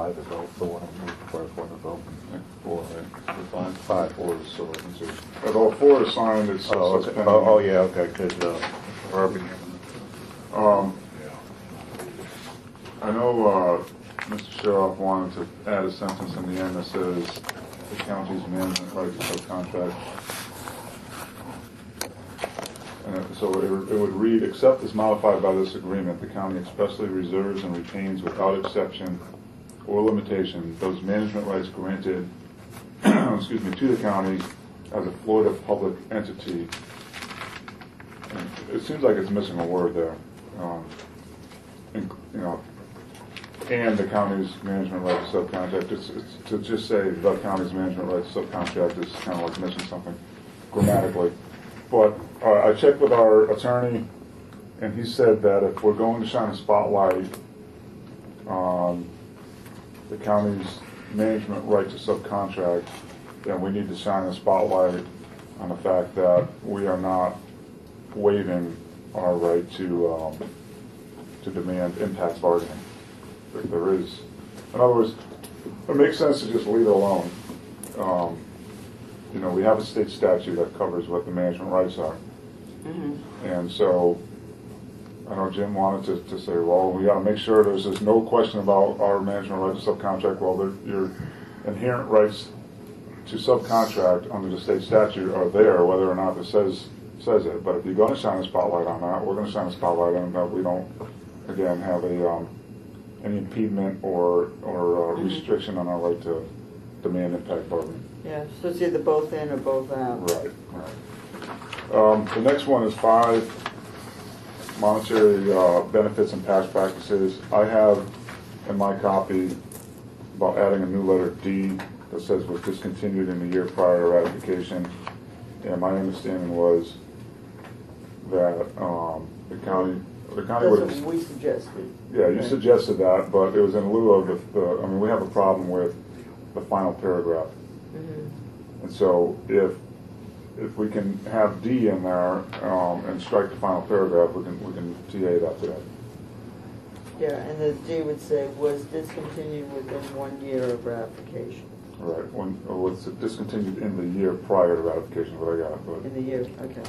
5 is the one where it's open. 4, right? 5. 4 is so considered. Although 4 is signed, it's Oh, okay. suspended. Oh, yeah, okay, because Irving. I know Mr. Sheriff wanted to add a sentence in the end that says the county's management right to subcontract. And so it would read, except as modified by this agreement, the county expressly reserves and retains without exception or limitation those management rights granted excuse me, to the county as a Florida public entity. And it seems like it's missing a word there. And the county's management right to subcontract. It's to just say the county's management right to subcontract is kind of like missing something grammatically. But I checked with our attorney, and he said that if we're going to shine a spotlight on the county's management right to subcontract, then we need to shine a spotlight on the fact that we are not waiving our right to demand impact bargaining. If there is, in other words, it makes sense to just leave it alone. We have a state statute that covers what the management rights are. Mm-hmm. And so I know Jim wanted to say, well, we got to make sure there's just no question about our management right to subcontract. Well, your inherent rights to subcontract under the state statute are there, whether or not it says it. But if you're going to shine a spotlight on that, we're going to shine a spotlight on that. We don't, again, have any impediment or restriction on our right to demand impact bargaining. Yeah, so it's either both in or both out. Right. The next one is 5, monetary benefits and past practices. I have in my copy about adding a new letter D that says was discontinued in the year prior to ratification. And my understanding was that the county That's would. what we suggested. Yeah, you suggested that, but it was in lieu of we have a problem with the final paragraph. Mm-hmm. And so if we can have D in there and strike the final paragraph, we can TA that today. Yeah, and the D would say was discontinued within 1 year of ratification. Right. Was discontinued in the year prior to ratification, what I got. But, in the year, okay.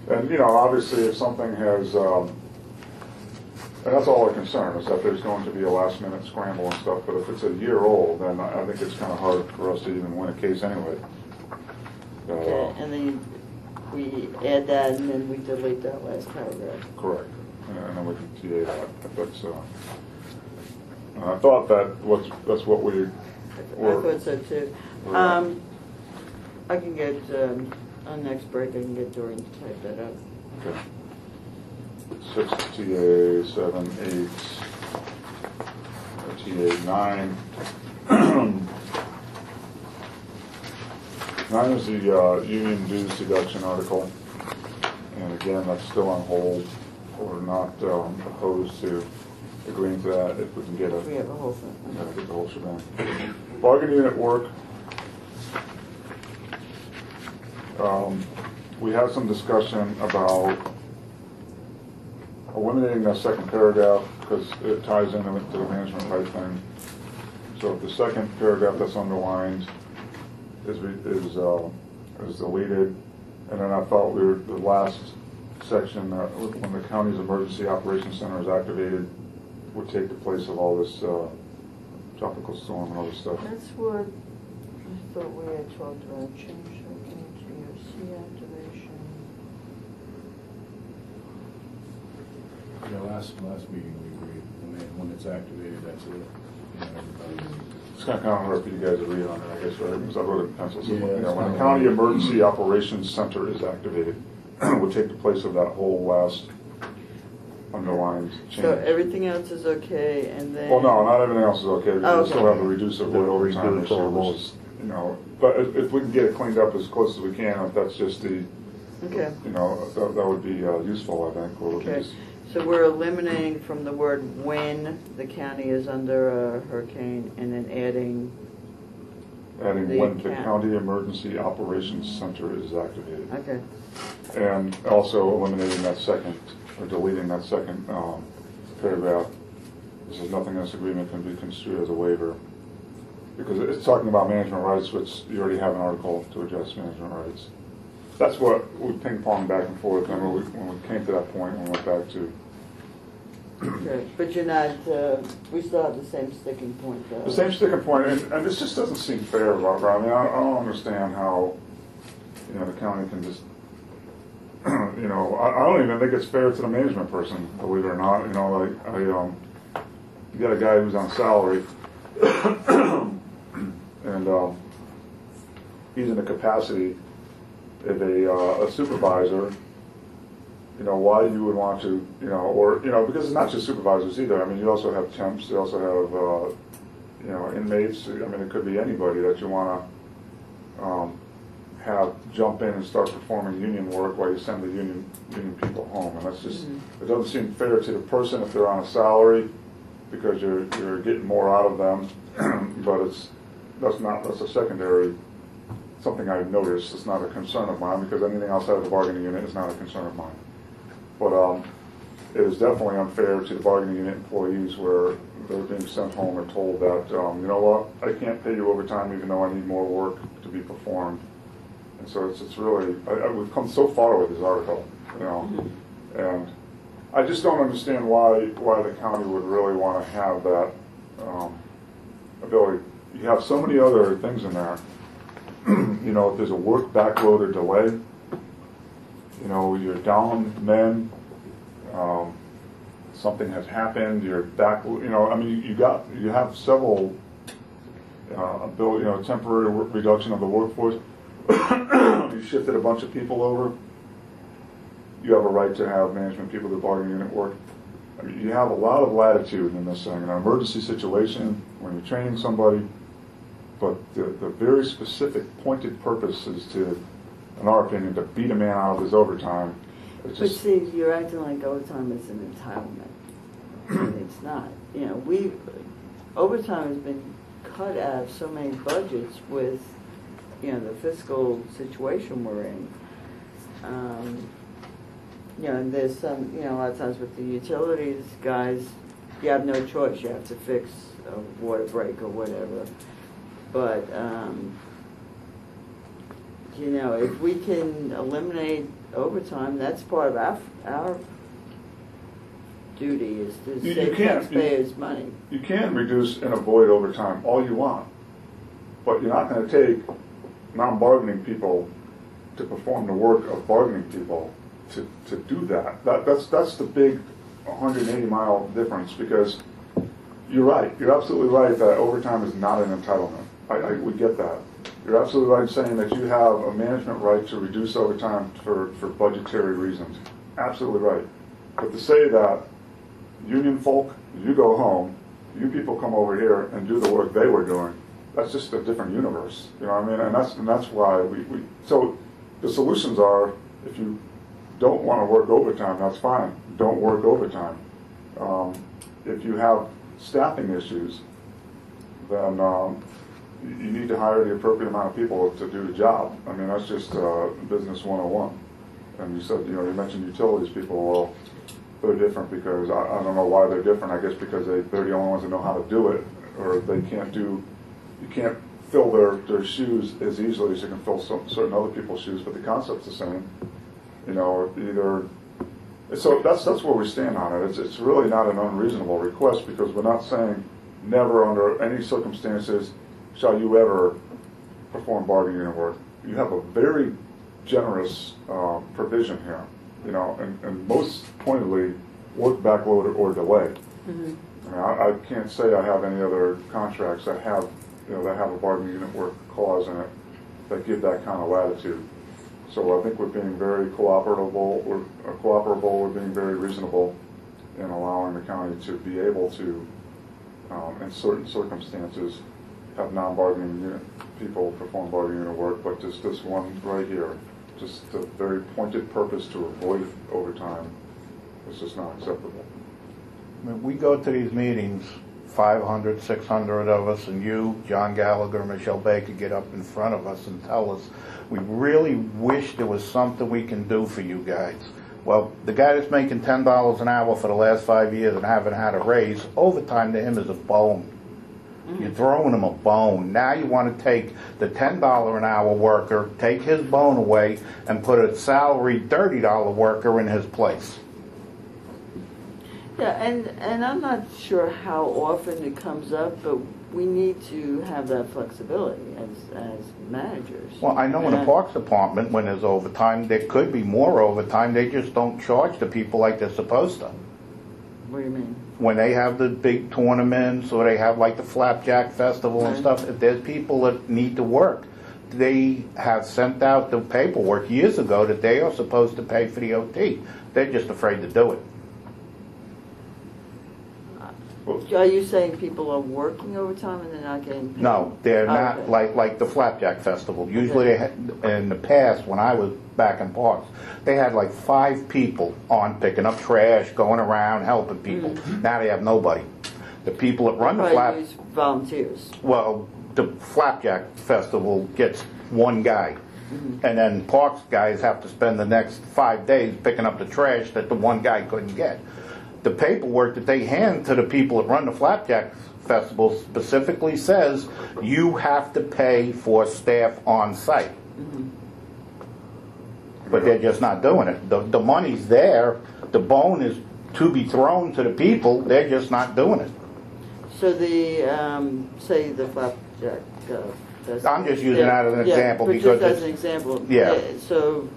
And obviously, if something has, and that's all our concern is that there's going to be a last-minute scramble and stuff. But if it's a year old, then I think it's kind of hard for us to even win a case anyway. Okay, and then we add that, and then we delete that last paragraph. Correct. And then we can TA that. If that's, I thought that's what we were. I thought so too. Right. I can get, on next break, I can get Dorian to type that up. Okay. 6 TA, 7, 8, TA 9. 9 is the union dues deduction article. And again, that's still on hold. We're not opposed to agreeing to that if we can get We have a whole thing. get the whole shebang. Bargain unit work. We had some discussion about eliminating that second paragraph because it ties into the management right thing. So if the second paragraph that's underlined is deleted, and then I thought the last section when the county's emergency operations center is activated would take the place of all this tropical storm and all this stuff. That's what I thought we had talked about, change something to your C activation. Yeah, last meeting we agreed, when it's activated, that's it. It's kind of hard for you guys to read on it, I guess, right? Because I wrote it in pencil. So Yeah, when the county emergency operations center is activated, would take the place of that whole last underlined change. So everything else is okay, and then... Well, no, not everything else is okay. Oh, We still have the reduce of overtime issue, which is, but if we can get it cleaned up as close as we can, if that's just the, Okay. that would be useful, I think. Or we can Okay. just- So we're eliminating from the word when the county is under a hurricane, and then adding the when the account. county emergency operations center is activated. Okay. And also eliminating that second, or deleting that second paragraph It says nothing in this agreement can be construed as a waiver. Because it's talking about management rights, which you already have an article to address management rights. That's what we ping-pong back and forth, and when we came to that point, we went back to Okay, but you're not, we still have the same sticking point though. the same sticking point, and this just doesn't seem fair, Robert. I mean, I don't understand how, the county can just, I don't even think it's fair to the management person, believe it or not. You got a guy who's on salary, and he's in the capacity of a supervisor. Why you would want to, because it's not just supervisors either. I mean, you also have temps, you also have, inmates. I mean, it could be anybody that you want to have jump in and start performing union work while you send the union people home. And that's just, it doesn't seem fair to the person if they're on a salary because you're getting more out of them. But that's a secondary, something I've noticed. It's not a concern of mine because anything outside of the bargaining unit is not a concern of mine. But it is definitely unfair to the bargaining unit employees where they're being sent home and told that, you know what, I can't pay you overtime even though I need more work to be performed. And so it's really, we've come so far with this article, and I just don't understand why the county would really want to have that ability. You have so many other things in there. If there's a work backload or delay, you're down men, something has happened, you're back, I mean, you have several temporary reduction of the workforce. You shifted a bunch of people over. You have a right to have management people do bargaining unit work. I mean, you have a lot of latitude in this thing. In an emergency situation, when you're training somebody, but the very specific pointed purpose is to, in our opinion, to beat a man out of his overtime. It's But just, see, you're acting like overtime is an entitlement. And it's not. Overtime has been cut out of so many budgets with, the fiscal situation we're in. And there's some, a lot of times with the utilities guys, you have no choice. You have to fix a water break or whatever. But, if we can eliminate overtime, that's part of our duty is to save taxpayers money. you can reduce and avoid overtime all you want, but you're not going to take non-bargaining people to perform the work of bargaining people to do that. That's the big 180-mile difference, because you're right. You're absolutely right that overtime is not an entitlement. We get that. You're absolutely right in saying that you have a management right to reduce overtime for budgetary reasons. Absolutely right. But to say that union folk, you go home, you people come over here and do the work they were doing, that's just a different universe. You know what I mean? And that's why we so the solutions are, if you don't want to work overtime, that's fine. Don't work overtime. If you have staffing issues, then you need to hire the appropriate amount of people to do the job. I mean, that's just business 101. And you said, you mentioned utilities people. Well, they're different because I don't know why they're different. I guess because they're the only ones that know how to do it, or they can't do. You can't fill their shoes as easily as you can fill certain other people's shoes, but the concept's the same. Either. So that's where we stand on it. It's really not an unreasonable request, because we're not saying never under any circumstances shall you ever perform bargaining unit work. You have a very generous provision here, and most pointedly, work backload or delay. Mm-hmm. I can't say I have any other contracts that have, that have a bargaining unit work clause in it that give that kind of latitude. So I think we're being very cooperable. We're being very reasonable in allowing the county to be able to, in certain circumstances, have non-bargaining unit people perform bargaining unit work, but just this one right here, just a very pointed purpose to avoid overtime, is just not acceptable. I mean, we go to these meetings, 500, 600 of us, and you, John Gallagher, Michelle Baker, get up in front of us and tell us, we really wish there was something we can do for you guys. Well, the guy that's making $10 an hour for the last 5 years and haven't had a raise, overtime to him is a bone. You're throwing him a bone. Now you want to take the $10 an hour worker, take his bone away, and put a salaried $30 worker in his place. Yeah, and I'm not sure how often it comes up, but we need to have that flexibility as managers. Well, I know in the Parks Department, when there's overtime, there could be more overtime. They just don't charge the people like they're supposed to. What do you mean? When they have the big tournaments, or they have like the Flapjack Festival and stuff, if there's people that need to work, they have sent out the paperwork years ago that they are supposed to pay for the OT. They're just afraid to do it. Are you saying people are working overtime and they're not getting paid? No, they're not, Okay. like the Flapjack Festival. Usually they had, in the past, when I was back in Parks, they had like 5 people on picking up trash, going around, helping people. Now they have nobody. The people that run the Probably use volunteers. well, the Flapjack Festival gets one guy. And then Parks guys have to spend the next 5 days picking up the trash that the one guy couldn't get. The paperwork that they hand to the people that run the Flapjack Festival specifically says you have to pay for staff on site. But they're just not doing it. The money's there, the bone is to be thrown to the people, they're just not doing it. So the, say the Flapjack Festival. I'm just using that as an example but because just as it's- an example. Yeah. So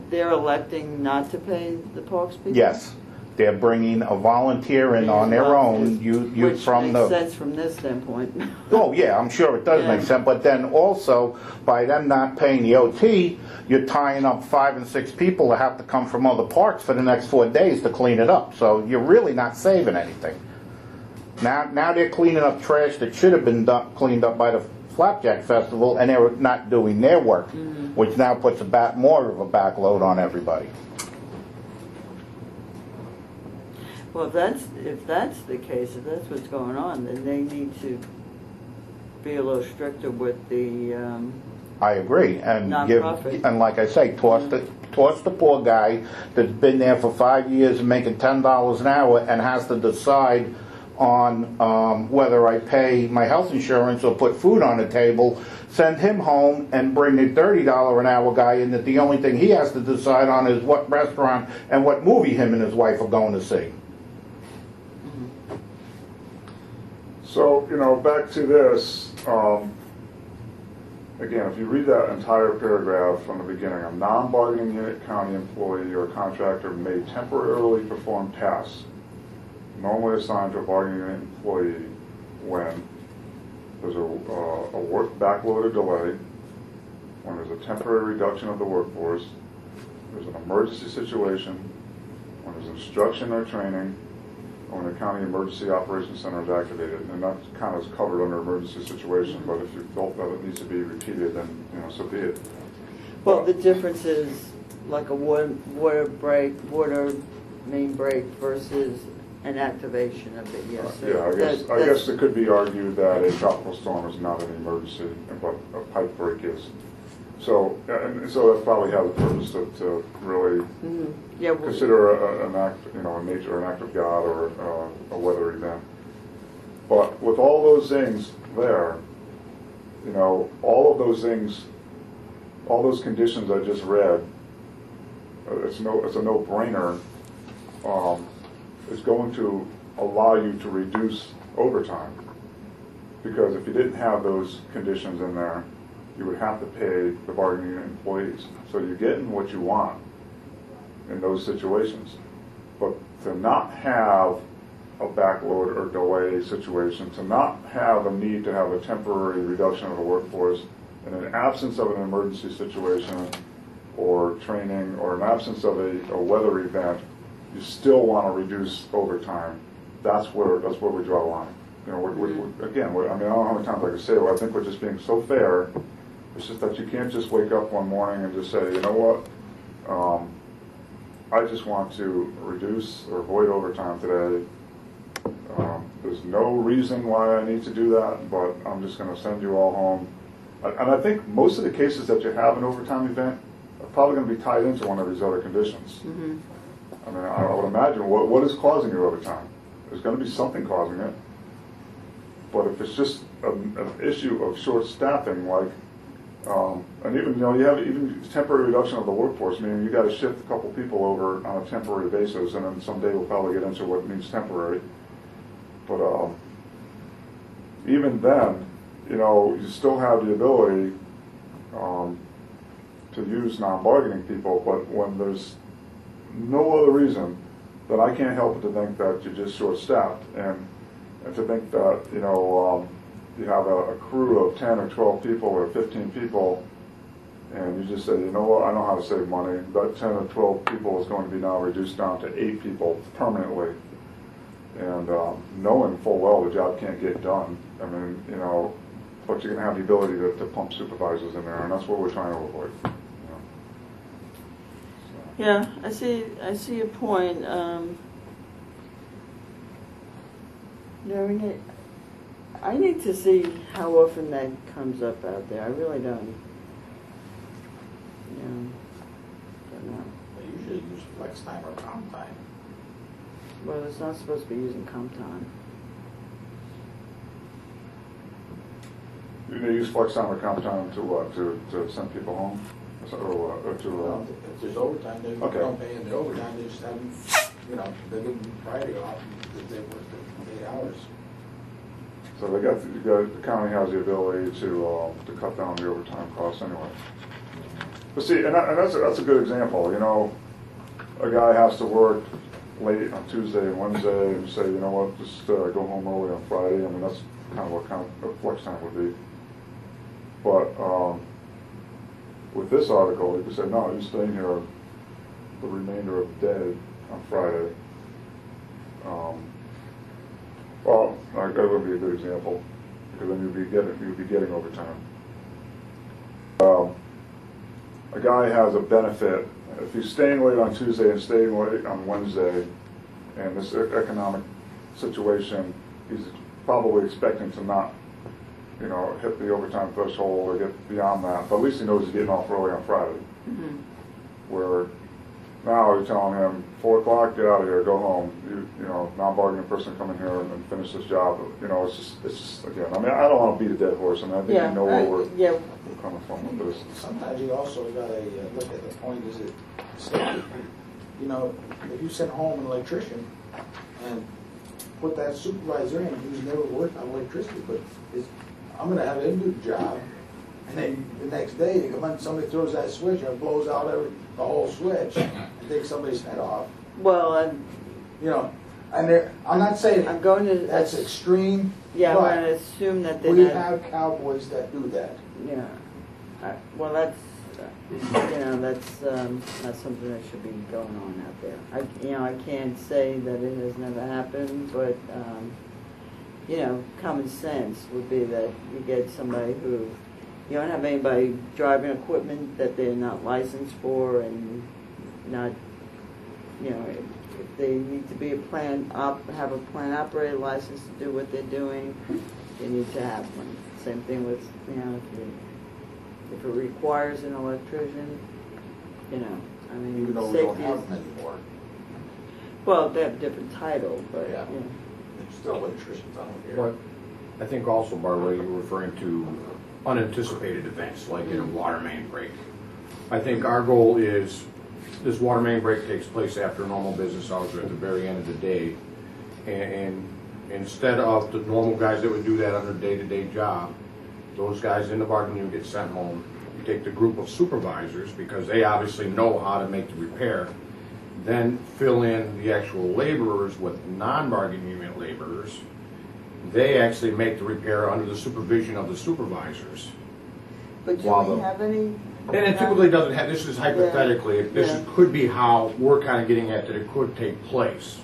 they're electing not to pay the Parks people? Yes, they're bringing a volunteer in on their own, you from the... Which makes sense from this standpoint. Oh, yeah, I'm sure it does make Yeah. sense, but then also, by them not paying the OT, you're tying up 5 and 6 people that have to come from other parks for the next 4 days to clean it up, so you're really not saving anything. Now they're cleaning up trash that should have been cleaned up by the Flapjack Festival, and they're not doing their work, which now puts more of a backload on everybody. Well, if that's the case, if that's what's going on, then they need to be a little stricter with the, I agree, and Nonprofit. and like I say, toss the poor guy that's been there for 5 years and making $10 an hour and has to decide on whether I pay my health insurance or put food on the table, send him home and bring the $30 an hour guy in that the only thing he has to decide on is what restaurant and what movie him and his wife are going to see. So, back to this, again, if you read that entire paragraph from the beginning, a non-bargaining unit county employee or contractor may temporarily perform tasks normally assigned to a bargaining unit employee when there's a work backload or delay, when there's a temporary reduction of the workforce, there's an emergency situation, when there's instruction or training, when the county emergency operations center is activated, and that kind of is covered under emergency situation, but if you felt that it needs to be repeated, then, so be it. well, the difference is like a water main break versus an activation of it, yes. Yeah, I guess it could be argued that a tropical storm is not an emergency, but a pipe break is. So that's probably how the purpose to really Yeah, well, consider an act, a nature, an act of God or a weather event. But with all those things there, all of those things, all those conditions I just read, it's a no-brainer. It's going to allow you to reduce overtime, because if you didn't have those conditions in there, you would have to pay the bargaining unit employees. So you're getting what you want in those situations. But to not have a backload or delay situation, to not have a need to have a temporary reduction of the workforce in an absence of an emergency situation or training or an absence of a weather event, you still want to reduce overtime. That's where we draw the line. Again, I don't know how many times I can say it, I think we're just being so fair. It's just that you can't just wake up one morning and just say, you know what, I just want to reduce or avoid overtime today. There's no reason why I need to do that, but I'm just going to send you all home. And I think most of the cases that you have an overtime event are probably going to be tied into one of these other conditions. I mean, I would imagine what is causing your overtime? There's going to be something causing it. But if it's just an issue of short staffing, like, and even, you have even temporary reduction of the workforce, meaning you got to shift a couple people over on a temporary basis, and then someday we'll probably get into what means temporary. But even then, you still have the ability to use non-bargaining people, but when there's no other reason, then I can't help but to think that you're just short-staffed, and to think that, you have a crew of 10 or 12 people or 15 people, and you just say, you know what, I know how to save money. That 10 or 12 people is going to be now reduced down to 8 people permanently. And knowing full well the job can't get done, I mean, but you're going to have the ability to pump supervisors in there, and that's what we're trying to avoid. Yeah, I see your point. I need to see how often that comes up out there. I really don't. Don't know. They usually use flex time or comp time. Well, it's not supposed to be using comp time. They use flex time or comp time to what? To send people home? Or to... Well, if there's overtime, they Okay. don't pay them the overtime, they just have them, they give them Friday off if they work the 8 hours. So the county has the ability to cut down the overtime costs anyway. But see, and that's a good example. A guy has to work late on Tuesday and Wednesday, and say, you know what, just go home early on Friday. I mean, that's kind of what kind of flex time would be. But with this article, you could say, no, you're staying here the remainder of the day on Friday. Well, that would be a good example, because then you'd be getting overtime. A guy has a benefit if he's staying late on Tuesday and staying late on Wednesday, and this economic situation, he's probably expecting to not, hit the overtime threshold or get beyond that. But at least he knows he's getting off early on Friday. Mm-hmm. Where now you're telling him 4 o'clock, get out of here, go home. Non-bargaining person come in here and finish this job. It's just again. I mean, I don't want to beat a dead horse, and I think we know where we're coming from with this. Sometimes you also got to look at the point, is it safety? If you send home an electrician and put that supervisor in who's never worked on electricity, but I'm going to have him do the job, and then the next day they come in, somebody throws that switch and it blows out the whole switch and takes somebody's head off. Well, I'm not saying I'm going to that's extreme. Yeah, I'm but going to assume that they're we not. have cowboys that do that. Yeah. Well, that's not something that should be going on out there. I can't say that it has never happened, but common sense would be that you get somebody who you don't have anybody driving equipment that they're not licensed for, and not, if they need to be have a plant operator license to do what they're doing, they need to have one. Same thing with, if it requires an electrician, Even though we don't safety have is, them anymore. well, they have a different title, but, Yeah. There's still electricians on here. But I think also, Barbara, you're referring to unanticipated events, like in a water main break. I think our goal is, this water main break takes place after normal business hours or at the very end of the day. And instead of the normal guys that would do that on their day-to-day job, those guys in the bargaining unit get sent home. You take the group of supervisors, because they obviously know how to make the repair, then fill in the actual laborers with non-bargaining unit laborers. They actually make the repair under the supervision of the supervisors. but do While we the- have any? And it typically doesn't have, this is hypothetically, could be how we're kind of getting at that it could take place.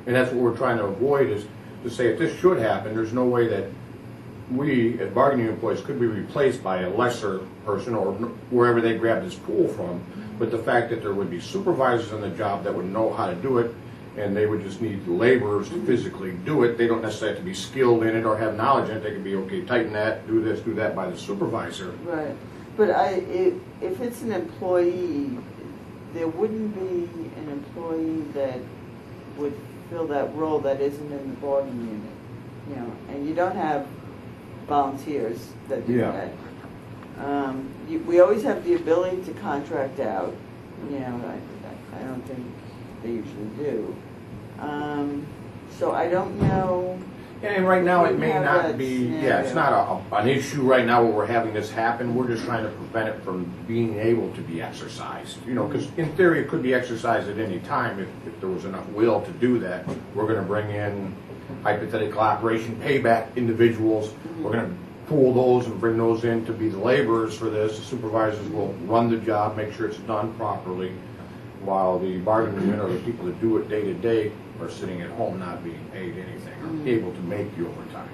And that's what we're trying to avoid, is to say if this should happen, there's no way that we, as bargaining employees, could be replaced by a lesser person or wherever they grab this pool from. But the fact that there would be supervisors on the job that would know how to do it, and they would just need laborers to physically do it. They don't necessarily have to be skilled in it or have knowledge in it. They could be, okay, tighten that, do this, do that by the supervisor. Right, but if it's an employee, there wouldn't be an employee that would fill that role that isn't in the bargaining unit, you know, and you don't have volunteers that do Yeah. that. We always have the ability to contract out, you know, I don't think they usually do. So I don't know. And right now, it may Yeah, not that's- be, yeah, yeah, it's yeah. not an issue right now where we're having this happen. We're just trying to prevent it from being able to be exercised. You know, because in theory, it could be exercised at any time if there was enough will to do that. We're going to bring in hypothetical operation payback individuals. We're going to pool those and bring those in to be the laborers for this. The supervisors will run the job, make sure it's done properly, while the bargaining unit or the people that do it day to day are sitting at home not being paid anything or able to make the overtime.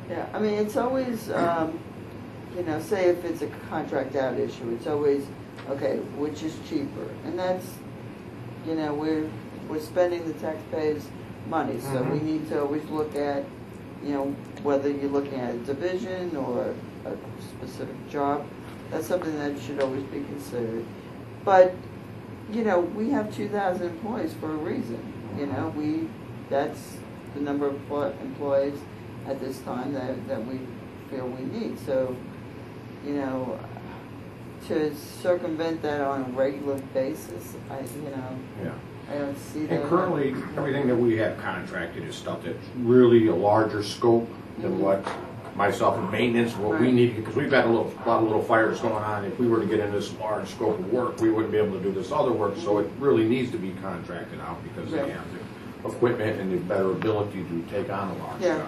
Yeah, I mean, it's always, you know, say if it's a contract out issue, it's always, okay, which is cheaper? And that's, you know, we're spending the taxpayers' money, so we need to always look at, you know, whether you're looking at a division or a specific job. That's something that should always be considered. But, you know, we have 2,000 employees for a reason. You know, that's the number of employees at this time that we feel we need. So, you know, to circumvent that on a regular basis, Yeah. I don't see that. And currently, everything that we have contracted is stuff that's really a larger scope than what myself and maintenance, what we Right. need, because we've got a lot of little fires going on. If we were to get into this large scope of work, we wouldn't be able to do this other work, so it really needs to be contracted out because they Right. have the equipment and the better ability to take on a large Yeah. job.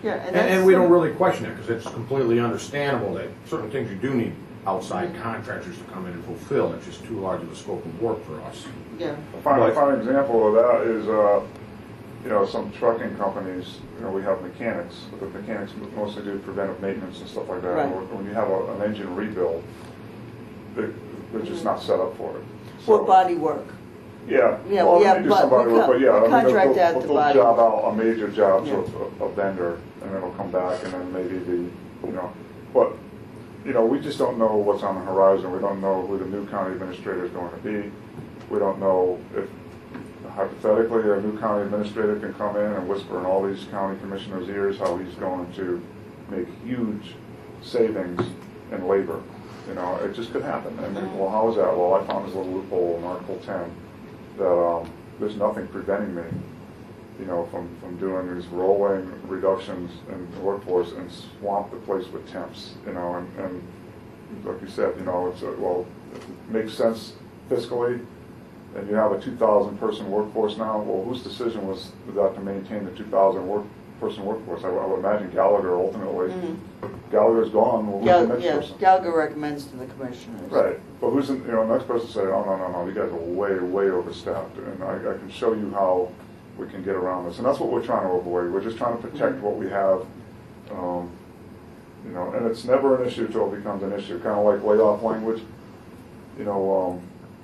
Yeah, And we don't really question it, because it's completely understandable that certain things you do need outside contractors to come in and fulfill. It's just too large of a scope of work for us. Yeah. A fine example of that is, you know, some trucking companies, you know, we have mechanics, but the mechanics mostly do preventive maintenance and stuff like that. Right. When you have an engine rebuild, they're just not set up for it. Or So- body work. Yeah. Yeah, Well, yeah, they do but some body we work, but yeah, we I mean, contract out the they'll body job work. out a major job to Yeah. a vendor, and then it'll come back, and then maybe you know, but, you know, we just don't know what's on the horizon. We don't know who the new county administrator is going to be. We don't know if, hypothetically, a new county administrator can come in and whisper in all these county commissioners' ears how he's going to make huge savings in labor. You know, it just could happen. And well, how is that? Well, I found this little loophole in Article 10 that there's nothing preventing me, you know, from doing these rolling reductions in the workforce and swamp the place with temps, you know, and like you said, you know, well, it makes sense fiscally, and you have a 2,000 person workforce now. Well, whose decision was that to maintain the 2,000 person workforce? I would imagine Gallagher ultimately. Gallagher's gone. Well, who's the next person? Gallagher recommends to the commissioners. Right, but who's the next person say, oh, no, you guys are way overstaffed, and I can show you how we can get around this, and that's what we're trying to avoid. We're just trying to protect what we have, you know, and it's never an issue until it becomes an issue, kind of like layoff language. You know,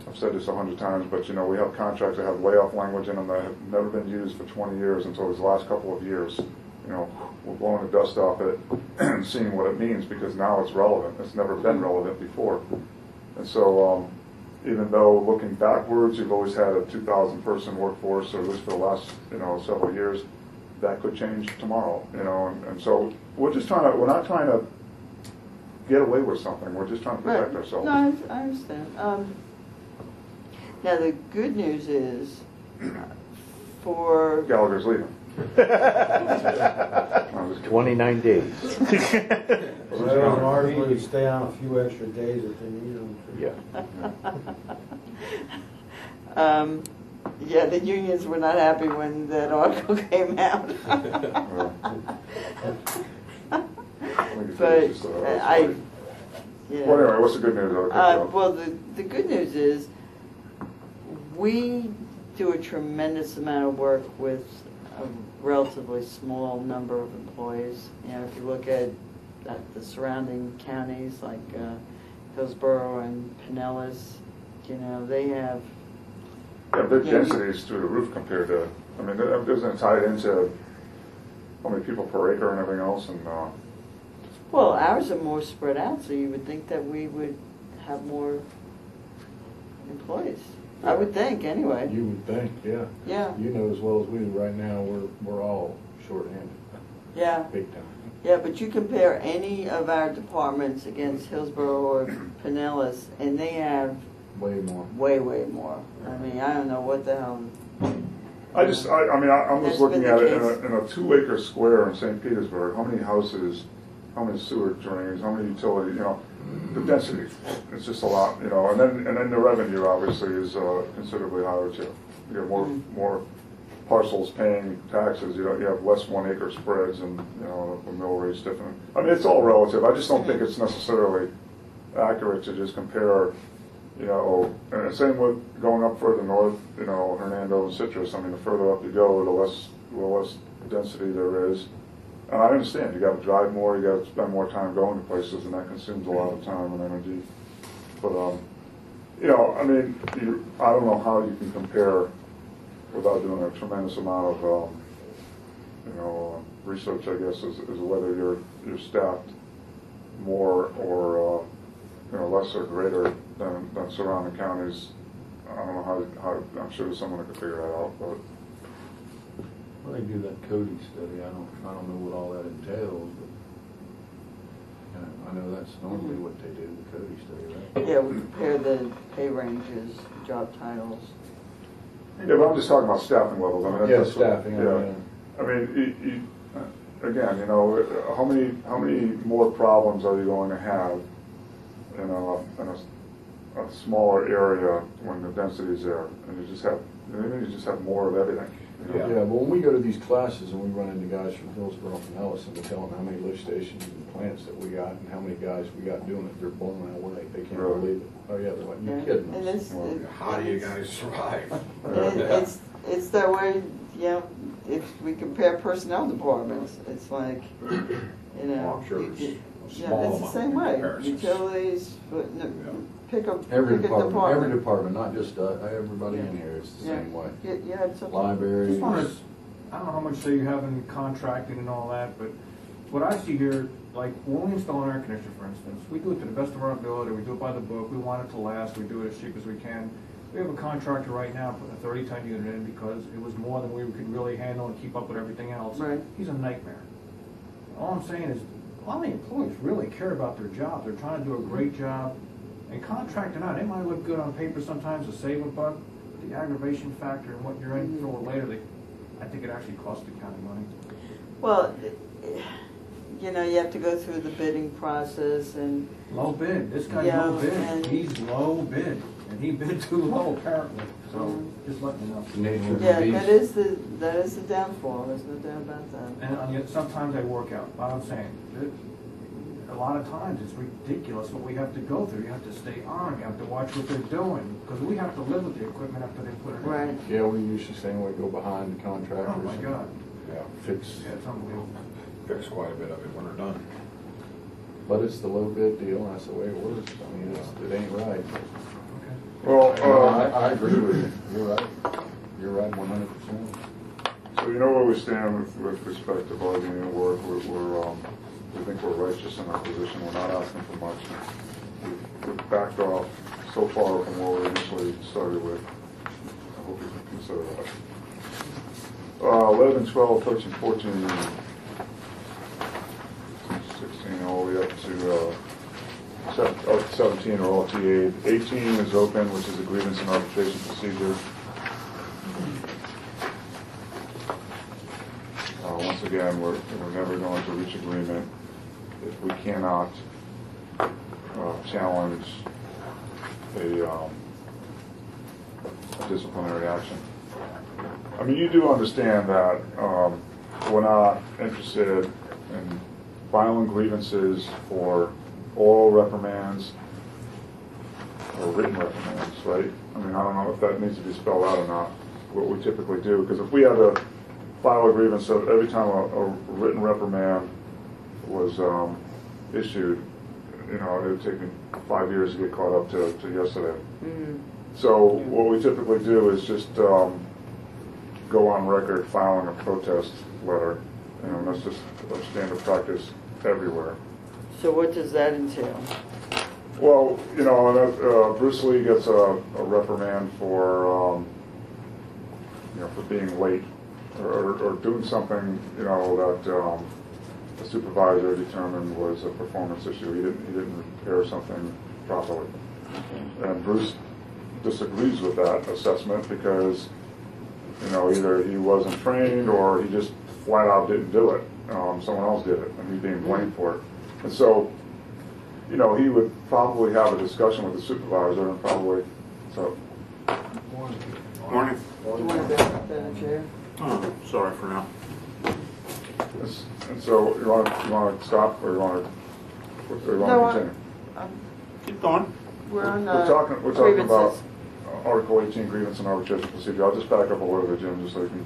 I've said this 100 times, but you know, we have contracts that have layoff language in them that have never been used for 20 years until these last couple of years. You know, we're blowing the dust off it and seeing what it means, because now it's relevant. It's never been relevant before. And so, even though looking backwards, you've always had a 2,000 person workforce, or at least for the last, you know, several years, that could change tomorrow, you know, and so we're not trying to get away with something. We're just trying to protect ourselves. No, I understand. Now, the good news is, for, Gallagher's leaving. I'm just kidding. 29 days. So there's an article to stay on a few extra days if they need them. Yeah. yeah, the unions were not happy when that article came out. But Well, anyway, what's the good news? well, the good news is we do a tremendous amount of work with a relatively small number of employees. You know, if you look at the surrounding counties like Hillsborough and Pinellas, you know, they have. Yeah, their density is through the roof compared to, I mean, isn't it tied into how many people per acre and everything else, and, Well, ours are more spread out, so you would think that we would have more employees. I would think, anyway. You would think, yeah. Yeah, You know as well as we do, right now, we're all shorthanded, yeah. big time. Yeah, but you compare any of our departments against Hillsborough or Pinellas, and they have Way more. way more. I mean, I don't know what the hell. I'm just That's looking been at the it case. in a 2-acre square in St. Petersburg, how many houses, how many sewer drains, how many utilities, the density, it's just a lot, and then the revenue obviously is considerably higher too. You have more parcels paying taxes, you have less 1-acre spreads and, the mill rate's different. I mean, it's all relative. I just don't think it's necessarily accurate to just compare, and same with going up further north, Hernando and Citrus. I mean, the further up you go, the less density there is. And I understand, you gotta drive more, you gotta spend more time going to places, and that consumes a lot of time and energy. But, I don't know how you can compare without doing a tremendous amount of, research, I guess, is whether you're staffed more or, less or greater than surrounding counties. I don't know how, I'm sure someone could figure that out, but. Well, they do that coding study, I don't know what all that entails, but I know that's normally what they do, the coding study, right? Yeah, we compare the pay ranges, job titles. Yeah, but I'm just talking about staffing levels. I mean, Yeah, that's staffing, Yeah. I mean, again, how many more problems are you going to have, in a smaller area when the density's there, and you just have more of everything. Yeah, but when we go to these classes and we run into guys from Hillsborough and Pinellas and we tell them how many lift stations and plants that we got and how many guys we got doing it, they're blown away. They can't Really? believe it. Oh yeah, they're like, you Yeah. kidding And us? How do you guys survive? It's that way, if we compare personnel departments, it's like, Well, I'm sure it's a yeah, small it's the amount same in way. comparisons. Utilities, but pick a Every department. department, not just everybody in here, it's the Yeah. same way. You had something. Libraries. Just wanted, I don't know how much say you have in contracting and all that, but what I see here, like when we install an air conditioner, for instance, we do it to the best of our ability, we do it by the book, we want it to last, we do it as cheap as we can. We have a contractor right now putting a 30-ton unit in because it was more than we could really handle and keep up with everything else. Right. He's a nightmare. All I'm saying is, a lot of the employees really care about their job, they're trying to do a great job, and contracting out, it might look good on paper sometimes to save a buck, but the aggravation factor and what you're in for later, I think it actually costs the county money. Well, you have to go through the bidding process and, Low bid, this guy's Yeah, low bid, and- he's low bid, and he bid too low apparently, so just letting you know. The nature of the yeah, beast. that is the downfall, there's no doubt about that. And yet sometimes I work out, but I'm saying, a lot of times it's ridiculous what we have to go through. You have to stay on, you have to watch what they're doing, because we have to live with the equipment after they put it in. Right. Yeah, we usually say we go behind the contractors. Oh my and, God, Fix, yeah, it's unbelievable. Fix quite a bit of it when they're done. but it's the low bid deal, and that's the way it works. I mean, it ain't right. Okay. Well, I agree with you. You're right. You're right 100%. so you know where we stand with respect to bargaining and work. We think we're righteous in our position. We're not asking for much. We've backed off so far from what we initially started with. I hope you can consider that. 11, 12, 13, 14, 16, all the way up to 17 are all TA'd. 18 is open, which is a grievance and arbitration procedure. Once again, we're never going to reach agreement if we cannot challenge a disciplinary action. I mean, you do understand that we're not interested in filing grievances for oral reprimands or written reprimands, right? I mean, I don't know if that needs to be spelled out or not, what we typically do, because if we had to file a grievance, so every time a written reprimand was issued, it would take me 5 years to get caught up to yesterday. Mm-hmm. So what we typically do is just go on record filing a protest letter. That's just a standard practice everywhere. So what does that entail? Well, you know, Bruce Lee gets a reprimand for, you know, for being late or doing something, you know, that the supervisor determined was a performance issue. He didn't repair something properly. And Bruce disagrees with that assessment because, you know, either he wasn't trained or he just flat out didn't do it. Someone else did it, and he's being blamed for it. And so, you know, he would probably have a discussion with the supervisor and probably, so. Morning. Do you want to back up in a chair? Oh, sorry for now. And so, you want to stop or you want to No, continue? Keep going. We're on We're talking about grievances. Article 18, grievance and arbitration procedure. I'll just back up a little bit, Jim, just so you can.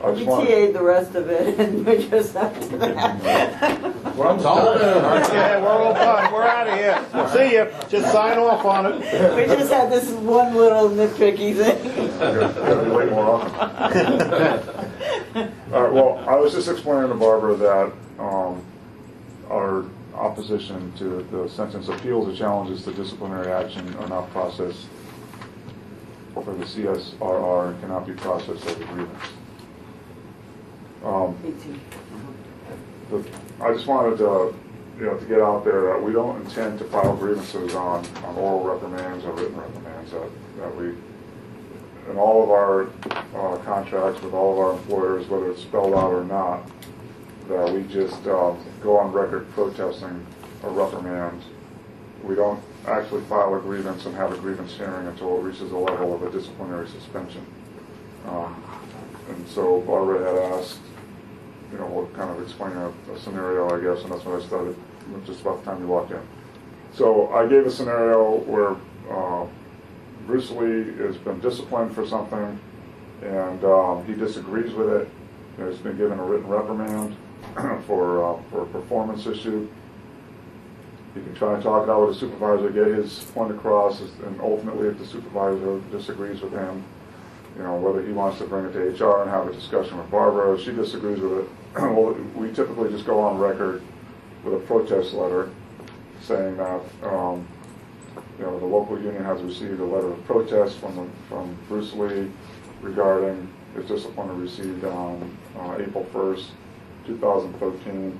I You just want. TA'd the rest of it, and we just after that. Well, Yeah, we're all done. We're out of here. See ya. Just sign off on it. We just had this one little nitpicky thing. Gotta be late more often. All right, well, I was just explaining to Barbara that our opposition to the sentence appeals or challenges to disciplinary action are not processed for the CSRR and cannot be processed as a grievance. 18. I just wanted to, you know, to get out there that we don't intend to file grievances on oral reprimands or written reprimands. That we, in all of our contracts with all of our employers, whether it's spelled out or not, that we just go on record protesting a reprimand. We don't actually file a grievance and have a grievance hearing until it reaches the level of a disciplinary suspension. And so Barbara had asked, you know, we'll kind of explain a scenario, I guess, and that's when I started, just about the time you walked in. So I gave a scenario where Bruce Lee has been disciplined for something, and he disagrees with it. You know, he's been given a written reprimand for a performance issue. He can try and talk it out with the supervisor, get his point across, and ultimately, if the supervisor disagrees with him, you know, whether he wants to bring it to HR and have a discussion with Barbara, she disagrees with it. Well, we typically just go on record with a protest letter saying that, you know, the local union has received a letter of protest from Bruce Lee regarding his discipline received on April 1st, 2013,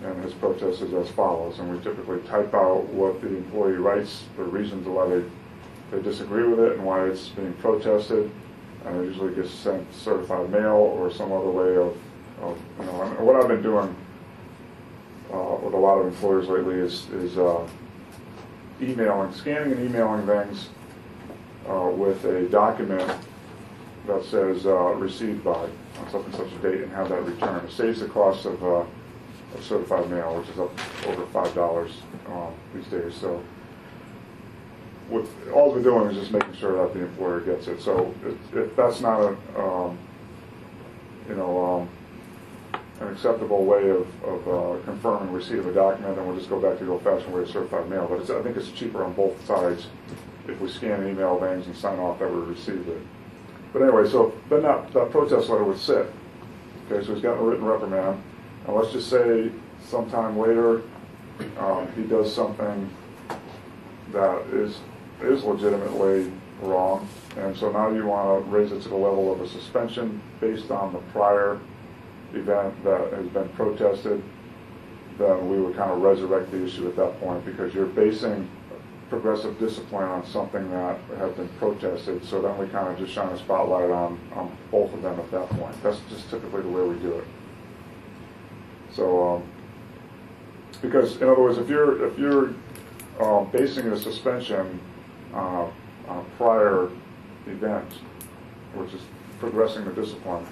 and his protest is as follows. And we typically type out what the employee writes, the reasons why they disagree with it and why it's being protested. And it usually gets sent certified mail or some other way of you know, and what I've been doing with a lot of employers lately is scanning and emailing things with a document that says received by on such and such a date and have that returned. It saves the cost of certified mail, which is up over $5 these days. So all we're doing is just making sure that the employer gets it. So if that's not a you know, an acceptable way of confirming receipt of a document, then we'll just go back to the old-fashioned way of certified mail. But I think it's cheaper on both sides if we scan and email things and sign off that we received it. But anyway, so then that protest letter would sit. Okay, so he's gotten a written reprimand. And let's just say sometime later he does something that is legitimately wrong. And so now you want to raise it to the level of a suspension based on the prior event that has been protested, then we would kind of resurrect the issue at that point because you're basing progressive discipline on something that has been protested. So then we kind of just shine a spotlight on both of them at that point. That's just typically the way we do it. So, because in other words, if you're basing a suspension on a prior event, which is progressing the discipline,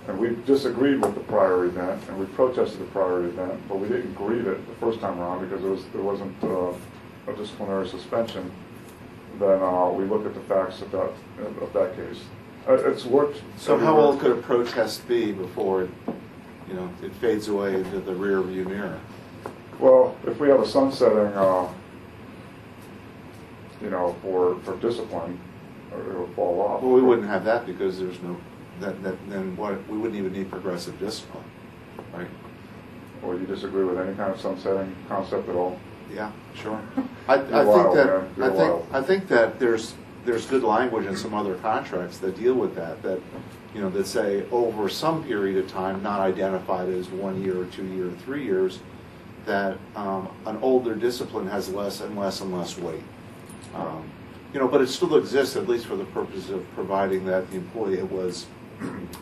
and we disagreed with the prior event, and we protested the prior event, but we didn't grieve it the first time around because there wasn't a disciplinary suspension, then we look at the facts of that case. It's worked. So how old could a protest be before it fades away into the rear view mirror? Well, if we have a sunsetting, for discipline, it will fall off. Well, we wouldn't have that because there's no then what? We wouldn't even need progressive discipline, right? Or you disagree with any kind of sunsetting concept at all? Yeah, sure. I think wild, that, man. You're wild. I think that there's good language in some other contracts that deal with that, that say over some period of time, not identified as 1 year or 2 year or 3 years, that an older discipline has less and less and less weight. But it still exists, at least for the purpose of providing that the employee was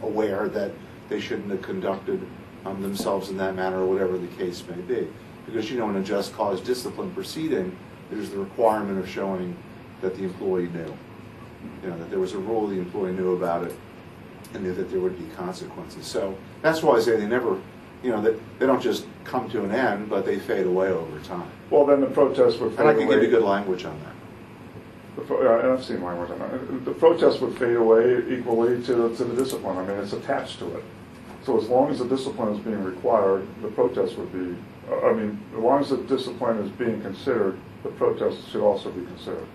aware that they shouldn't have conducted themselves in that manner, or whatever the case may be. Because, in a just cause discipline proceeding, there's the requirement of showing that the employee knew. That there was a rule, the employee knew about it, and knew that there would be consequences. So that's why I say they never, that they don't just come to an end, but they fade away over time. Well, then the protest would fade And I away. can give you good language on that. And I've seen language on that. The protest would fade away equally to the discipline. I mean, it's attached to it. So as long as the discipline is being required, the protest would be, as long as the discipline is being considered, the protest should also be considered.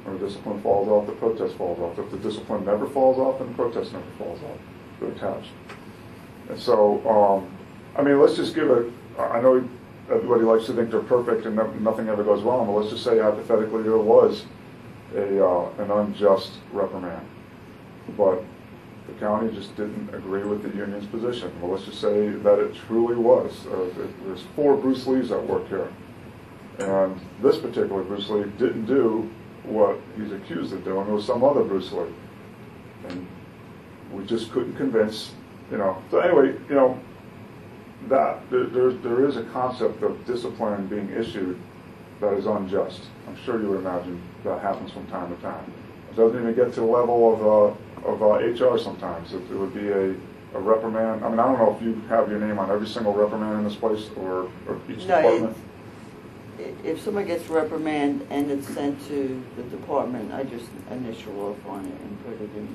When the discipline falls off, the protest falls off. If the discipline never falls off, then the protest never falls off. They're attached. And so, let's just give it, I know everybody likes to think they're perfect and nothing ever goes wrong, but let's just say hypothetically there was an unjust reprimand. But the county just didn't agree with the union's position. Well, let's just say that it truly was. There's 4 Bruce Lees at work here. And this particular Bruce Lee didn't do what he's accused of doing. It was some other Bruce Lee. And we just couldn't convince, So anyway, that there is a concept of discipline being issued that is unjust. I'm sure you would imagine that happens from time to time. It doesn't even get to the level of HR sometimes. It would be a reprimand. I don't know if you have your name on every single reprimand in this place or each department. If someone gets reprimand and it's sent to the department, I just initial off on it and put it in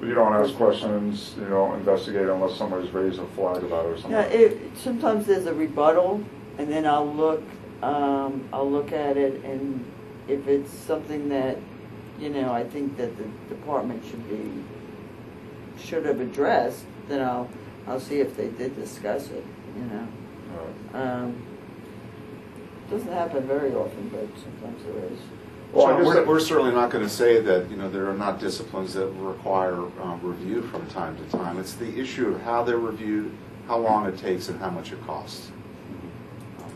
the. You don't ask questions, investigate unless somebody's raised a flag about it or something. Yeah, sometimes there's a rebuttal, and then I'll look at it, and if it's something that, I think that the department should have addressed, then I'll see if they did discuss it, Right. Doesn't happen very often, but sometimes there is. Well, I John, guess we're certainly not going to say that there are not disciplines that require review from time to time. It's the issue of how they're reviewed, how long it takes, and how much it costs.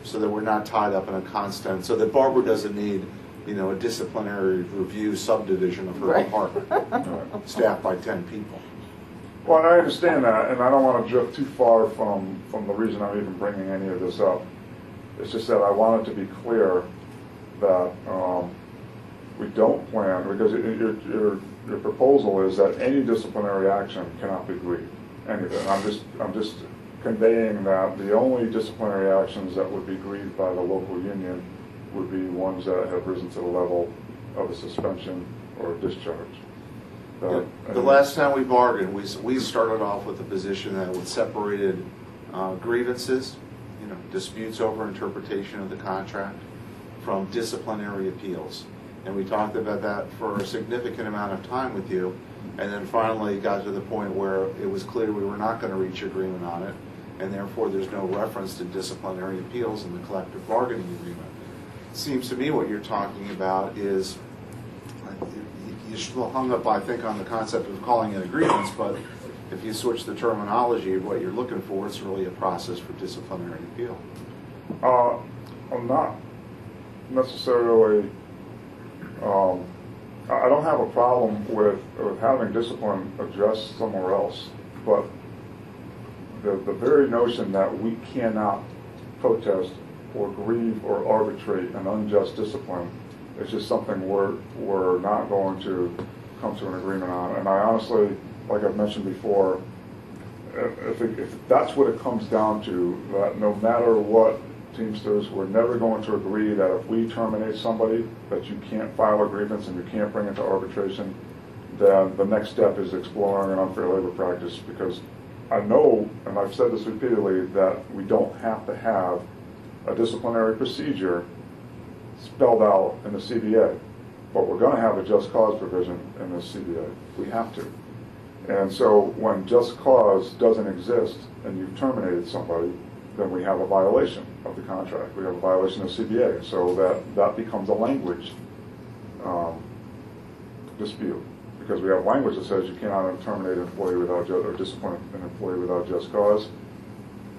So that we're not tied up in a constant. So that Barbara doesn't need a disciplinary review subdivision of her department, staffed by 10 people. Well, and I understand that, and I don't want to drift too far from the reason I'm even bringing any of this up. It's just that I want it to be clear that we don't plan, because your proposal is that any disciplinary action cannot be grieved. Any of it. I'm just conveying that the only disciplinary actions that would be grieved by the local union would be ones that have risen to the level of a suspension or a discharge. The last time we bargained, we started off with a position that would separated grievances, disputes over interpretation of the contract, from disciplinary appeals. And we talked about that for a significant amount of time with you, and then finally got to the point where it was clear we were not going to reach agreement on it, and therefore there's no reference to disciplinary appeals in the collective bargaining agreement. It seems to me what you're talking about is, you're still hung up, I think, on the concept of calling it agreements, but if you switch the terminology of what you're looking for, it's really a process for disciplinary appeal. I'm not necessarily, I don't have a problem with having discipline addressed somewhere else, but the very notion that we cannot protest or grieve or arbitrate an unjust discipline is just something we're not going to come to an agreement on. And I honestly, like I've mentioned before, if that's what it comes down to, that no matter what, Teamsters, we're never going to agree that if we terminate somebody, that you can't file a grievance and you can't bring it to arbitration, then the next step is exploring an unfair labor practice, because I know, and I've said this repeatedly, that we don't have to have a disciplinary procedure spelled out in the CBA, but we're going to have a just cause provision in the CBA. We have to. And so when just cause doesn't exist and you've terminated somebody, then we have a violation. of the contract. We have a violation of CBA, so that becomes a language dispute, because we have language that says you cannot terminate an employee without or discipline an employee without just cause.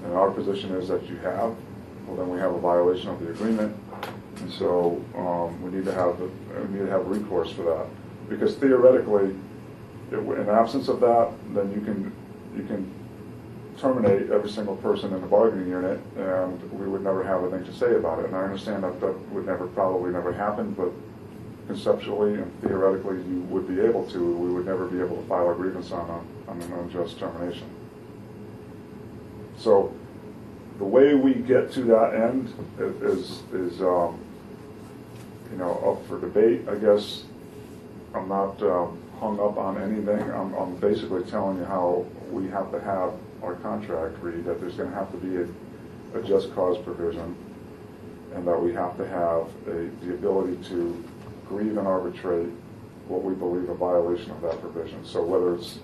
And our position is that you have. Well, then we have a violation of the agreement, and so we need to have recourse for that. Because theoretically, in absence of that, then you can terminate every single person in the bargaining unit, and we would never have a thing to say about it. And I understand that would probably never happen, but conceptually and theoretically, you would be able to. We would never be able to file a grievance on an unjust termination. So the way we get to that end is up for debate. I guess I'm not hung up on anything. I'm basically telling you how we have to have our contract read, that there's going to have to be a just cause provision, and that we have to have the ability to grieve and arbitrate what we believe a violation of that provision. So whether it's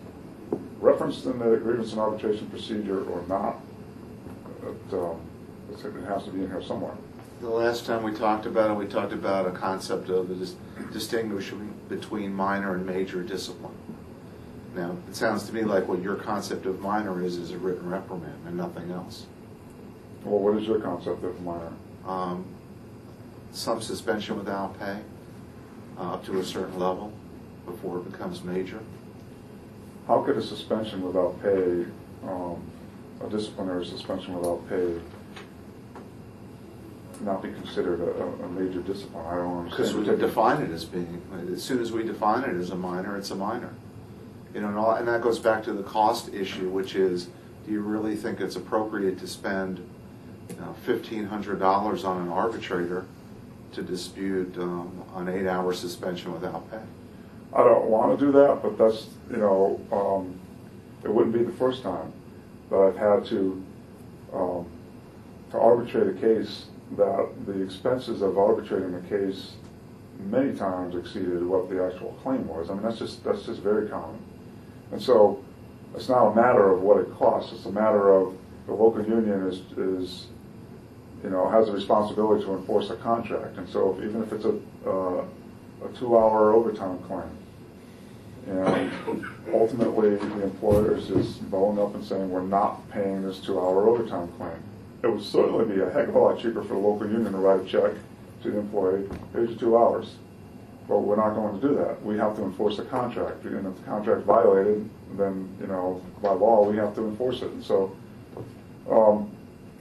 referenced in the grievance and arbitration procedure or not, it has to be in here somewhere. The last time we talked about it, we talked about a concept of distinguishing between minor and major discipline. Now, it sounds to me like what your concept of minor is a written reprimand and nothing else. Well, what is your concept of minor? Some suspension without pay up to a certain level before it becomes major. How could a suspension without pay, a disciplinary suspension without pay, not be considered a major discipline? I don't understand. Because we define it as being, as soon as we define it as a minor, it's a minor. And that goes back to the cost issue, which is, do you really think it's appropriate to spend $1,500 on an arbitrator to dispute an 8-hour suspension without pay? I don't want to do that, but that's, it wouldn't be the first time that I've had to arbitrate a case that the expenses of arbitrating the case many times exceeded what the actual claim was. I mean, that's just very common. And so it's not a matter of what it costs. It's a matter of the local union is has a responsibility to enforce a contract. And so even if it's a 2-hour overtime claim, and ultimately the employer is just bowing up and saying, we're not paying this 2-hour overtime claim, it would certainly be a heck of a lot cheaper for the local union to write a check to the employee, here's your 2 hours. But we're not going to do that. We have to enforce the contract. And if the contract's violated, then, by law, we have to enforce it. And so,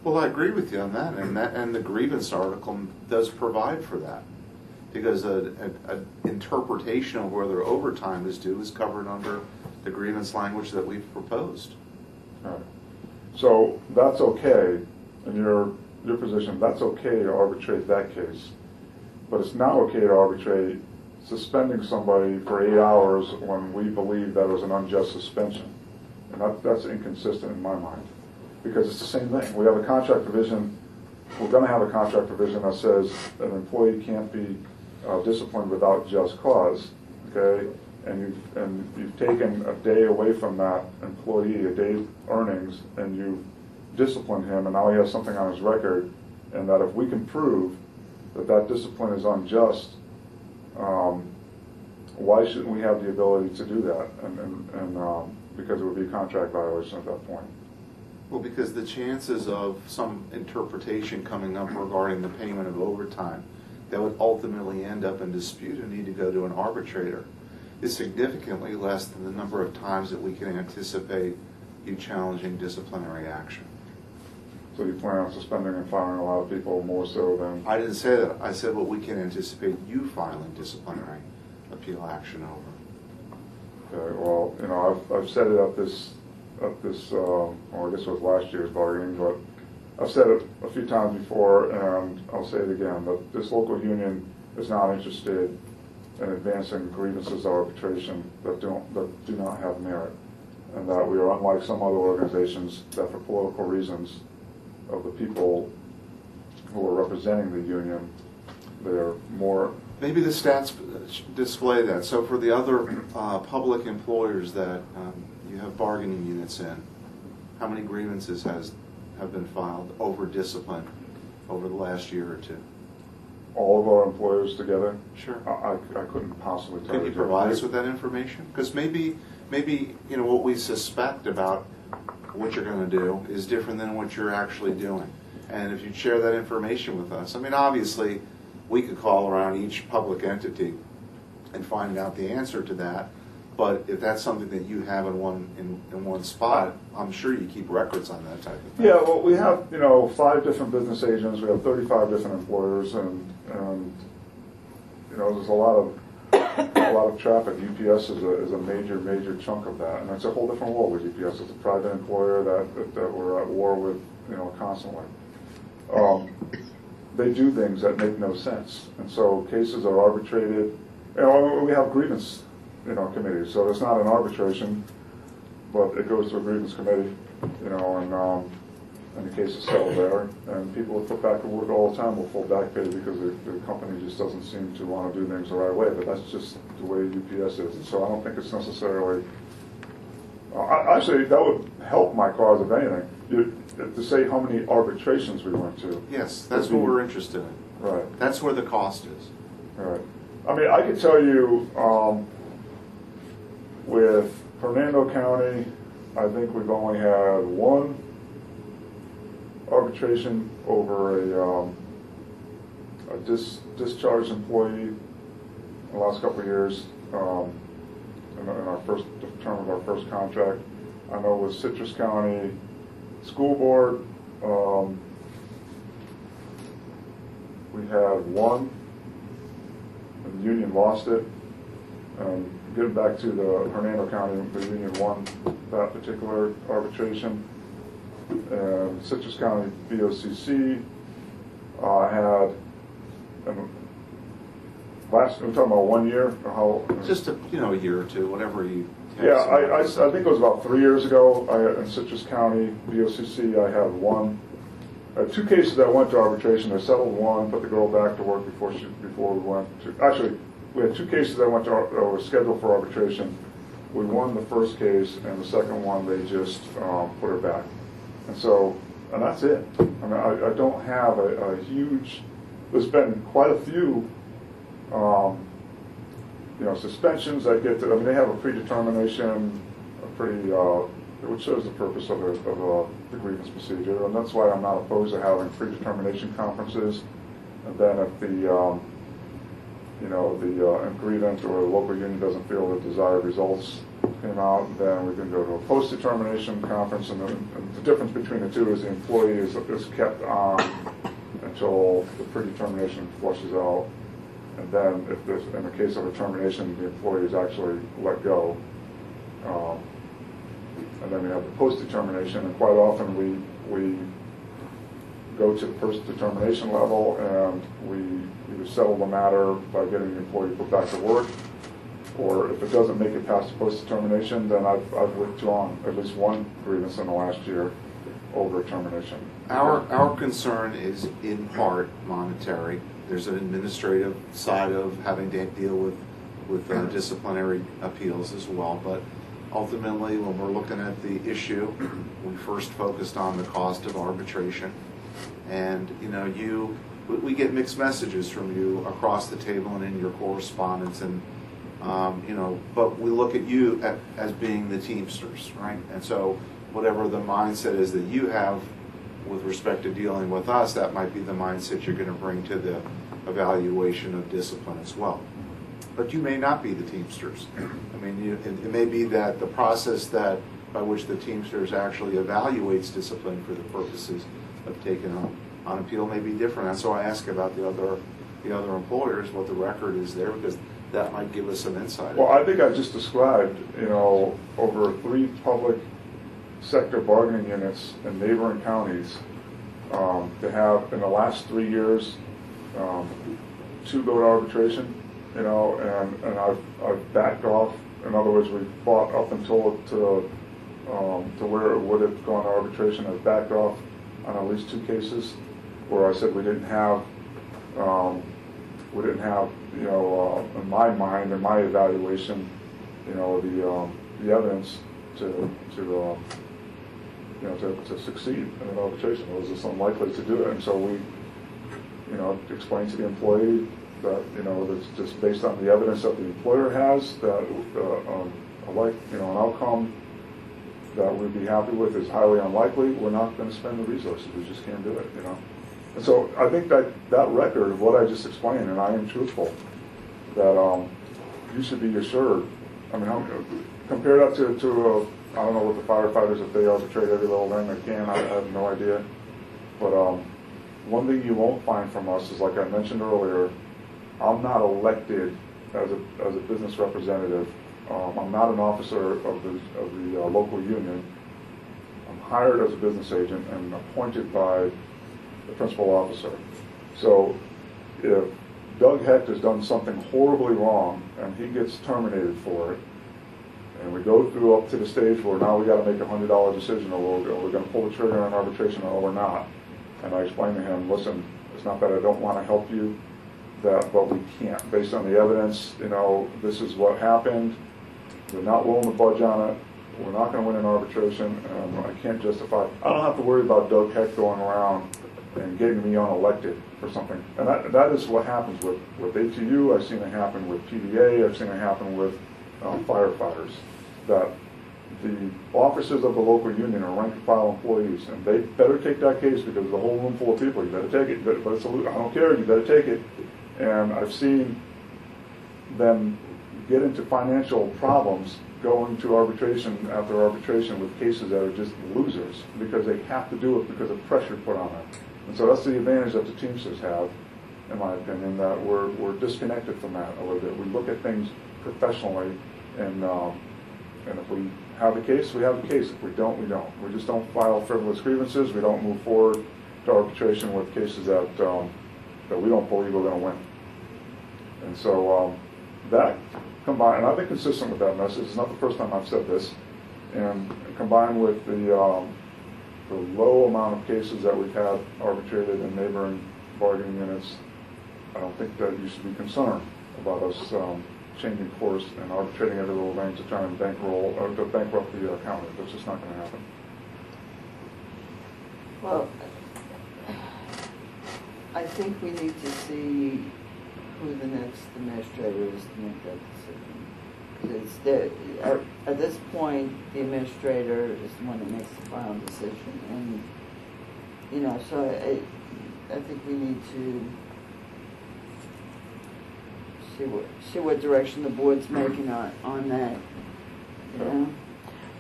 well, I agree with you on that, and the grievance article does provide for that, because an interpretation of whether overtime is due is covered under the grievance language that we've proposed. right. So that's okay, in your position, that's okay to arbitrate that case. But it's not okay to arbitrate suspending somebody for 8 hours when we believe that was an unjust suspension. And that's inconsistent in my mind, because it's the same thing. We have a contract provision, we're going to have a contract provision that says an employee can't be disciplined without just cause, okay? And you've taken a day away from that employee, a day's earnings, and you've disciplined him, and now he has something on his record, and that if we can prove that discipline is unjust, why shouldn't we have the ability to do that? And because it would be a contract violation at that point. Well, because the chances of some interpretation coming up regarding the payment of overtime that would ultimately end up in dispute and need to go to an arbitrator is significantly less than the number of times that we can anticipate you challenging disciplinary action. So you plan on suspending and firing a lot of people more so than... I didn't say that. I said what we can anticipate you filing disciplinary appeal action over. Okay, well, I've said it at this, well, I guess it was last year's bargaining, but I've said it a few times before, and I'll say it again, that this local union is not interested in advancing grievances or arbitration that do not have merit, and that we are unlike some other organizations that, for political reasons of the people who are representing the union, they're more... Maybe the stats display that. So for the other public employers that you have bargaining units in, how many grievances have been filed over discipline over the last year or two? All of our employers together, Sure. I couldn't possibly tell Can you provide us with that information? Because maybe, you know, what we suspect about what you're gonna do is different than what you're actually doing. And if you'd share that information with us, I mean, obviously, we could call around each public entity and find out the answer to that. But if that's something that you have in one spot, I'm sure you keep records on that type of thing. Yeah, well, we have, 5 different business agents, we have 35 different employers, and there's a lot of traffic. UPS is a major chunk of that, and it's a whole different world with UPS. It's a private employer that we're at war with, constantly. They do things that make no sense, and so cases are arbitrated. We have grievance, committees, so it's not an arbitration, but it goes to a grievance committee, and the case is settled there, and people are put back to work all the time with full back pay because the company just doesn't seem to want to do things the right way, but that's just the way UPS is, and so I don't think it's necessarily, actually, that would help my cause, if anything, to say how many arbitrations we went to. Yes, that's what we're interested in. Right. That's where the cost is. Right. I mean, I could tell you, with Hernando County, I think we've only had one arbitration over a discharged employee in the last couple of years, in our first term of our first contract. I know with Citrus County School Board, we had one, and the union lost it. Getting back to the Hernando County, the union won that particular arbitration. And Citrus County BOCC had, we're talking about 1 year, or how? Just a year or two, whatever you. Yeah, I think it was about 3 years ago. In Citrus County BOCC, I had one. I had 2 cases that went to arbitration. I settled one, put the girl back to work before we went to. Actually, we had 2 cases that were scheduled for arbitration. We won the first case, and the second one they just put her back. And that's it. I mean, I don't have a huge. There's been quite a few. Suspensions that get to, they have a predetermination, which shows the purpose of the grievance procedure, and that's why I'm not opposed to having predetermination conferences. And then if the grievance or the local union doesn't feel the desired results came out, then we can go to a post-determination conference, and the difference between the two is the employee is kept on until the predetermination flushes out. And then, if there's, in the case of a termination, the employee is actually let go. And then we have the post-determination, and quite often we go to the post-determination level, and we either settle the matter by getting the employee put back to work, or if it doesn't make it past the post-determination, then I've withdrawn at least one grievance in the last year over a termination. Our concern is in part monetary. There's an administrative side of having to deal with disciplinary appeals as well. But ultimately, when we're looking at the issue, we first focused on the cost of arbitration. And we get mixed messages from you across the table and in your correspondence. And but we look at you as being the Teamsters, right? And so whatever the mindset is that you have with respect to dealing with us, that might be the mindset you're going to bring to the evaluation of discipline as well. But you may not be the Teamsters. I mean, it may be that the process by which the Teamsters actually evaluates discipline for the purposes of taking on appeal may be different. And so I ask about the other employers, what the record is there, because that might give us some insight. Well, I think I just described, over 3 public sector bargaining units in neighboring counties, to have in the last 3 years 2 go to arbitration, and I've backed off. In other words, we fought up until to where it would have gone to arbitration. I've backed off on at least 2 cases where I said we didn't have, in my mind, in my evaluation, the evidence to succeed in an arbitration. It was just unlikely to do it, and so explain to the employee that, that's just based on the evidence that the employer has, that an outcome that we'd be happy with is highly unlikely. We're not going to spend the resources. We just can't do it, And so I think that record of what I just explained, and I am truthful, that you should be assured. I mean, compare that to I don't know what the firefighters, if they arbitrate every little thing they can, I have no idea. But one thing you won't find from us is, like I mentioned earlier, I'm not elected as a business representative. I'm not an officer of the local union. I'm hired as a business agent and appointed by the principal officer. So if Doug Hecht has done something horribly wrong and he gets terminated for it, and we go through up to the stage where now we got to make a $100 decision, or we're going to pull the trigger on arbitration, or we're not. And I explain to him, listen, it's not that I don't want to help you, but we can't. Based on the evidence, this is what happened. We're not willing to budge on it. We're not going to win an arbitration, and I can't justify. I don't have to worry about Doug Hecht going around and getting me unelected for something. And that is what happens with ATU. I've seen it happen with PDA. I've seen it happen with firefighters. That the officers of the local union are rank and file employees, and they better take that case because there's a whole room full of people. You better take it. But it's I don't care. You better take it. And I've seen them get into financial problems going to arbitration after arbitration with cases that are just losers because they have to do it because of pressure put on them. And so that's the advantage that the Teamsters have, in my opinion, that we're disconnected from that a little bit. We look at things professionally, and if we have a case, we have a case. If we don't, we don't. We just don't file frivolous grievances. We don't move forward to arbitration with cases that we don't believe we're going to win. And so that combined, and I've been consistent with that message. It's not the first time I've said this. And combined with the low amount of cases that we've had arbitrated in neighboring bargaining units, I don't think that you should be concerned about us changing course and arbitrating every little thing to try and bankrupt the county. That's just not going to happen. Well, I think we need to see who the next administrator is to make that decision. Because at this point, the administrator is the one that makes the final decision. And, so I think we need to see what direction the board's making on that.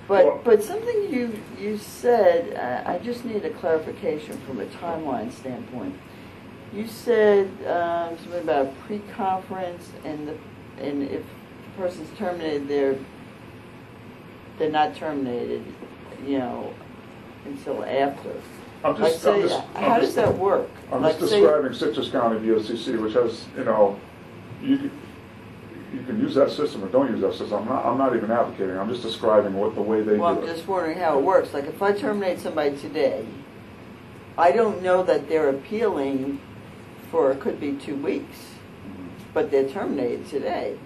But something you said, I just need a clarification from a timeline standpoint. You said something about pre-conference, and if the person's terminated, they're not terminated, until after. How does that work? I'm just describing Citrus County VOCC, which has, you can use that system or don't use that system. I'm not even advocating. I'm just describing the way they do it. Well, I'm just wondering how it works. Like, if I terminate somebody today, I don't know that they're appealing for, it could be 2 weeks, but they're terminated today.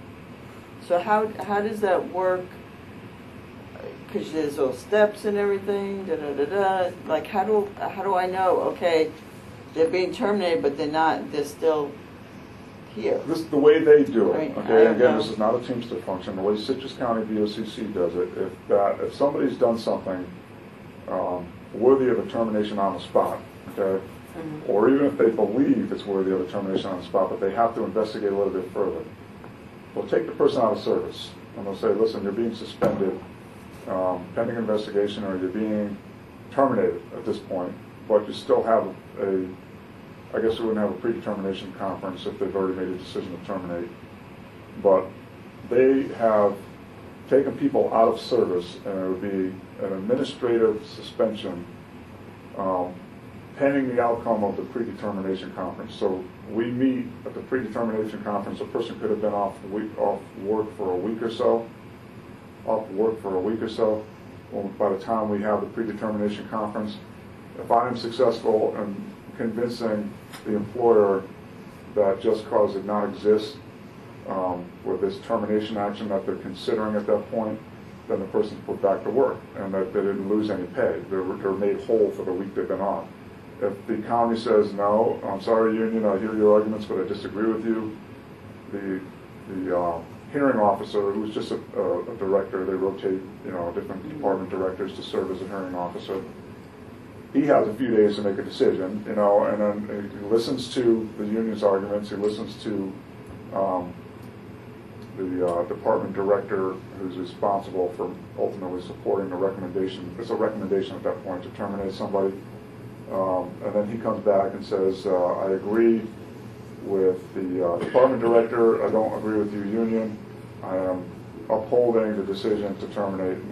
So how does that work? Because there's those steps and everything, Like, how do I know, okay, they're being terminated, but they're still here? This is the way they do it. Right. Okay, again, this is not a Teamster function. The way Citrus County VOCC does it, if somebody's done something worthy of a termination on the spot, okay, or even if they believe it's worthy of a termination on the spot, but they have to investigate a little bit further, they'll take the person out of service and they'll say, listen, you're being suspended pending investigation, or you're being terminated at this point, but you still have I guess we wouldn't have a predetermination conference if they've already made a decision to terminate. But they have taken people out of service, and it would be an administrative suspension pending the outcome of the predetermination conference. So we meet at the predetermination conference. A person could have been off work for a week or so. Well, by the time we have the predetermination conference, if I am successful in convincing the employer that just cause did not exist with this termination action that they're considering at that point, then the person's put back to work and that they didn't lose any pay. They're made whole for the week they've been on. If the county says, no, I'm sorry, union, I hear your arguments, but I disagree with you, the hearing officer, who's just a director, they rotate, different department directors to serve as a hearing officer. He has a few days to make a decision, and then he listens to the union's arguments, he listens to the department director who's responsible for ultimately supporting the recommendation. It's a recommendation at that point to terminate somebody. And then he comes back and says, I agree with the department director, I don't agree with you, union. I am upholding the decision to terminate